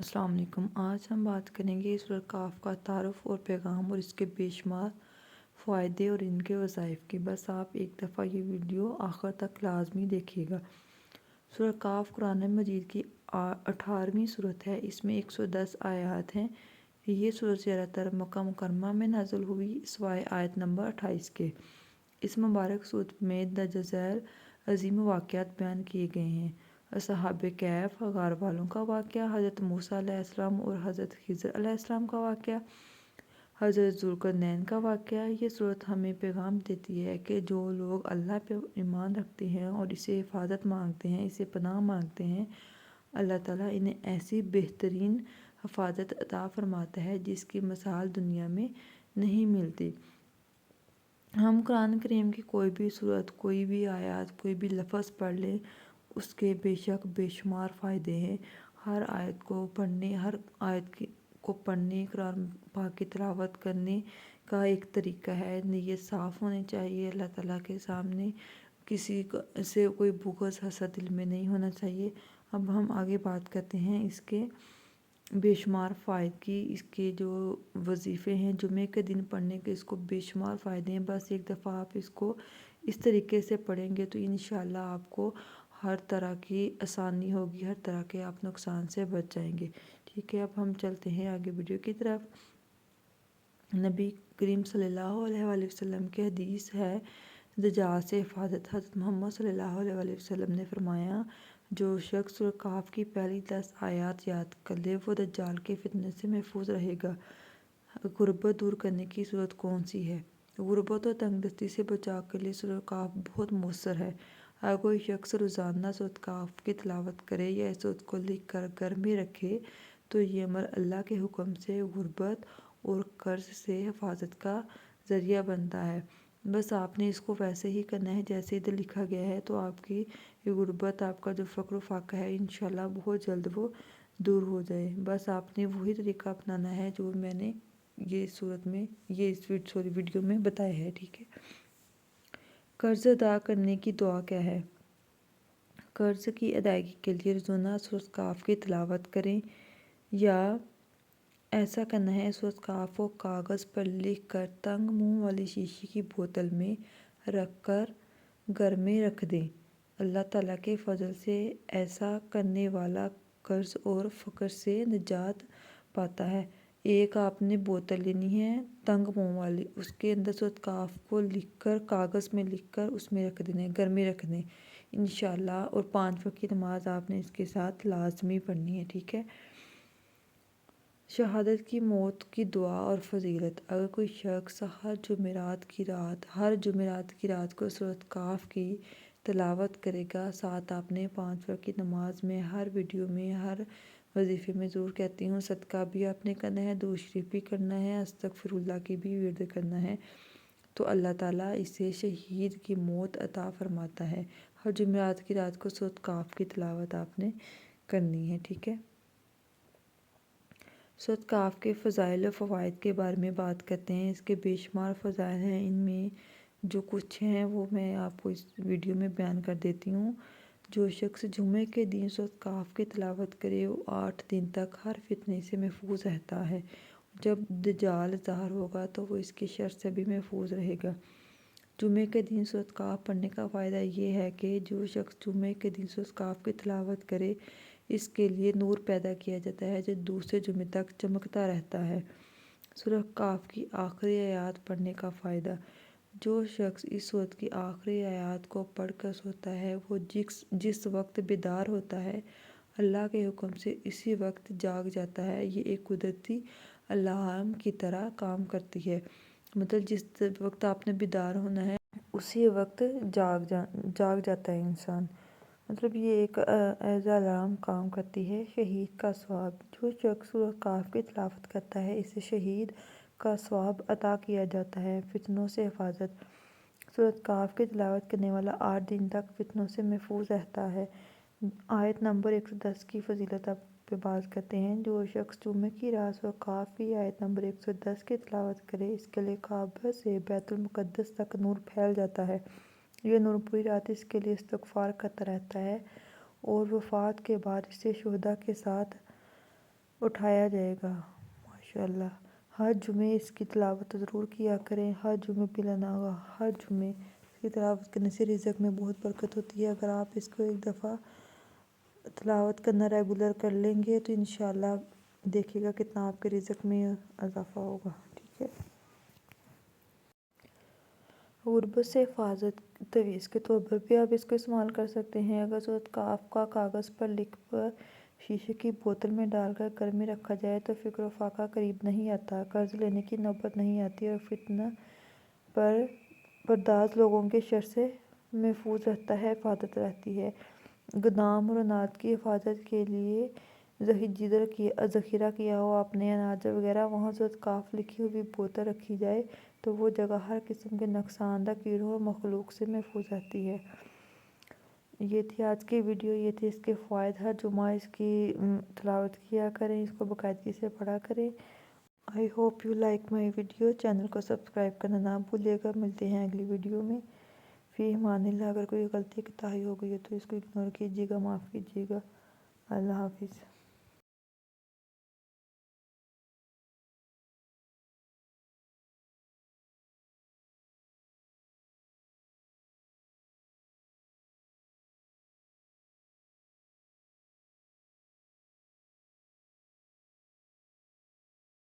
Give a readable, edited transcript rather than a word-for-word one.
السلام علیکم۔ آج ہم بات کریں گے سورۃ کاف کا تعارف اور پیغام اور اس کے بے شمار فوائدے اور ان کے وظائف کی۔ بس آپ ایک دفعہ یہ ویڈیو آخر تک لازمی دیکھیے گا۔ سورۃ کاف قرآن مجید کی 18ویں سورت ہے۔ اس میں 110 آیات ہیں۔ یہ سورت زیادہ تر مکہ مکرمہ میں نازل ہوئی سوائے آیت نمبر 28 کے۔ اس مبارک سورت میں درج ذیل عظیم واقعات بیان کیے گئے ہیں۔ اصحاب کہف غار والوں کا واقعہ، حضرت موسیٰ علیہ السلام اور حضرت خضر علیہ السلام کا واقعہ، حضرت ذوالقرنین کا واقعہ۔ یہ صورت ہمیں پیغام دیتی ہے کہ جو لوگ اللہ پہ ایمان رکھتے ہیں اور اسے حفاظت مانگتے ہیں، اسے پناہ مانگتے ہیں، اللہ تعالیٰ انہیں ایسی بہترین حفاظت عطا فرماتا ہے جس کی مثال دنیا میں نہیں ملتی۔ ہم قرآن کریم کی کوئی بھی صورت، کوئی بھی آیات، کوئی بھی لفظ پڑھ لیں، اس کے بے شک بے شمار فائدے ہیں۔ ہر آیت کو پڑھنے، قرآن پاک کی تلاوت کرنے کا ایک طریقہ ہے۔ نیت صاف ہونی چاہیے اللہ تعالیٰ کے سامنے، کسی سے کوئی بغض حسد دل میں نہیں ہونا چاہیے۔ اب ہم آگے بات کرتے ہیں اس کے بے شمار فائد کی۔ اس کے جو وظیفے ہیں جمعے کے دن پڑھنے کے، اس کو بے شمار فائدے ہیں۔ بس ایک دفعہ آپ اس کو اس طریقے سے پڑھیں گے تو انشاءاللہ آپ کو ہر طرح کی آسانی ہوگی، ہر طرح کے آپ نقصان سے بچ جائیں گے۔ ٹھیک ہے، اب ہم چلتے ہیں آگے ویڈیو کی طرف۔ نبی کریم صلی اللہ علیہ وآلہ وسلم کی حدیث ہے، دجال سے حفاظت۔ حضرت محمد صلی اللہ علیہ وآلہ وسلم نے فرمایا، جو شخص سورۃ کہف کی پہلی 10 آیات یاد کر لے وہ دجال کے فتنے سے محفوظ رہے گا۔ غربت دور کرنے کی صورت کون سی ہے؟ غربت اور تنگ دستی سے بچاؤ کے لیے سورۃ کہف بہت مؤثر ہے۔ اگر کوئی شخص روزانہ سورۃ کہف کی تلاوت کرے یا اس سورت کو لکھ کر گھر میں رکھے تو یہ عمل اللہ کے حکم سے غربت اور قرض سے حفاظت کا ذریعہ بنتا ہے۔ بس آپ نے اس کو ویسے ہی کرنا ہے جیسے ادھر لکھا گیا ہے، تو آپ کی یہ غربت، آپ کا جو فقر و فاقہ ہے، انشاءاللہ بہت جلد وہ دور ہو جائے۔ بس آپ نے وہی طریقہ اپنانا ہے جو میں نے اس ویڈیو میں بتایا ہے۔ ٹھیک ہے، قرض ادا کرنے کی دعا کیا ہے؟ قرض کی ادائیگی کے لیے روزانہ سورۃ کہف کی تلاوت کریں، یا ایسا کرنا ہے سورۃ کہف کو کاغذ پر لکھ کر تنگ منہ والی شیشے کی بوتل میں رکھ کر گھر میں رکھ دیں۔ اللہ تعالیٰ کے فضل سے ایسا کرنے والا قرض اور فقر سے نجات پاتا ہے۔ ایک آپ نے بوتل لینی ہے تنگ منہ والی، اس کے اندر سورۃ کہف کو لکھ کر کاغذ میں لکھ کر اس میں رکھ دینا ہے، گھر میں رکھ دیں انشاءاللہ، اور 5 وقت کی نماز آپ نے اس کے ساتھ لازمی پڑھنی ہے۔ ٹھیک ہے، شہادت کی موت کی دعا اور فضیلت۔ اگر کوئی شخص ہر جمعرات کی رات کو سورۃ کہف کی تلاوت کرے گا، ساتھ آپ نے 5 وقت کی نماز میں، ہر ویڈیو میں، ہر وظیفے میں ضرور کہتی ہوں، صدقہ بھی آپ نے کرنا ہے، درود شریف بھی کرنا ہے، استغفر اللہ کی بھی ورد کرنا ہے، تو اللہ تعالیٰ اسے شہید کی موت عطا فرماتا ہے۔ ہر جمعرات کی رات کو سورۃ کہف کی تلاوت آپ نے کرنی ہے۔ ٹھیک ہے، سورۃ کہف کے فضائل و فوائد کے بارے میں بات کرتے ہیں۔ اس کے بے شمار فضائل ہیں، ان میں جو کچھ ہیں وہ میں آپ کو اس ویڈیو میں بیان کر دیتی ہوں۔ جو شخص جمعے کے دن سورۃ کہف کی تلاوت کرے وہ 8 دن تک ہر فتنے سے محفوظ رہتا ہے۔ جب دجال ظاہر ہوگا تو وہ اس کی شر سے بھی محفوظ رہے گا۔ جمعے کے دن سورۃ کہف پڑھنے کا فائدہ یہ ہے کہ جو شخص جمعے کے دن سورۃ کہف کی تلاوت کرے اس کے لیے نور پیدا کیا جاتا ہے جو دوسرے جمعے تک چمکتا رہتا ہے۔ سورۃ کہف کی آخری آیات پڑھنے کا فائدہ۔ جو شخص اس سورت کی آخری آیات کو پڑھ کر سوتا ہے وہ جس وقت بیدار ہوتا ہے اللہ کے حکم سے اسی وقت جاگ جاتا ہے۔ یہ ایک قدرتی الارم کی طرح کام کرتی ہے، مطلب جس وقت آپ نے بیدار ہونا ہے اسی وقت جاگ جاتا ہے انسان، مطلب یہ ایک ایز الارم کام کرتی ہے۔ شہید کا ثواب۔ جو شخص سورۃ کہف کی تلاوت کرتا ہے اسے شہید کا ثواب عطا کیا جاتا ہے۔ فتنوں سے حفاظت۔ سورۃ کہف کی تلاوت کرنے والا 8 دن تک فتنوں سے محفوظ رہتا ہے۔ آیت نمبر 110 کی فضیلت پہ بات کرتے ہیں۔ جو شخص جمعے کی رات سورۃ کہف کی آیت نمبر 110 کی تلاوت کرے اس کے لیے کعبہ سے بیت المقدس تک نور پھیل جاتا ہے۔ یہ نور پوری رات اس کے لیے استغفار کرتا رہتا ہے اور وفات کے بعد اسے شہداء کے ساتھ اٹھایا جائے گا ماشاءاللہ۔ ہر جمعے اس کی تلاوت ضرور کیا کریں، ہر جمعے پلانا ہوگا، ہر جمعے اس کی تلاوت کرنے سے رزق میں بہت برکت ہوتی ہے۔ اگر آپ اس کو ایک دفعہ تلاوت کرنا ریگولر کر لیں گے تو انشاءاللہ دیکھیے گا کتنا آپ کے رزق میں اضافہ ہوگا، ٹھیک ہے۔ غربت سے حفاظت تویز کے طور پر بھی آپ اس کو استعمال کر سکتے ہیں۔ اگر سورۃ کہف کا کاغذ پر لکھ کر شیشے کی بوتل میں ڈال کر گھر میں رکھا جائے تو فقر و فاقہ قریب نہیں آتا، قرض لینے کی نوبت نہیں آتی اور فتنہ پرداز لوگوں کے شر سے محفوظ رہتا ہے، حفاظت رہتی ہے۔ گودام اور اناج کی حفاظت کے لیے ذخیرہ کیا ہوا اپنے اناج وغیرہ وہاں سورۃ کہف لکھی ہوئی بوتل رکھی جائے تو وہ جگہ ہر قسم کے نقصان دہ کیڑوں اور مخلوق سے محفوظ رہتی ہے۔ یہ تھی آج کی ویڈیو، یہ تھی اس کے فوائد۔ ہر جمعہ اس کی تلاوت کیا کریں، اس کو باقاعدگی سے پڑھا کریں۔ I hope you like my video. Channel کو سبسکرائب کرنا نہ بھولیے گا۔ ملتے ہیں اگلی ویڈیو میں۔ فی امان اللہ۔ اگر کوئی غلطی کوتاہی ہو گئی ہے تو اس کو اگنور کیجیے گا، معاف کیجیے گا۔ اللہ حافظ۔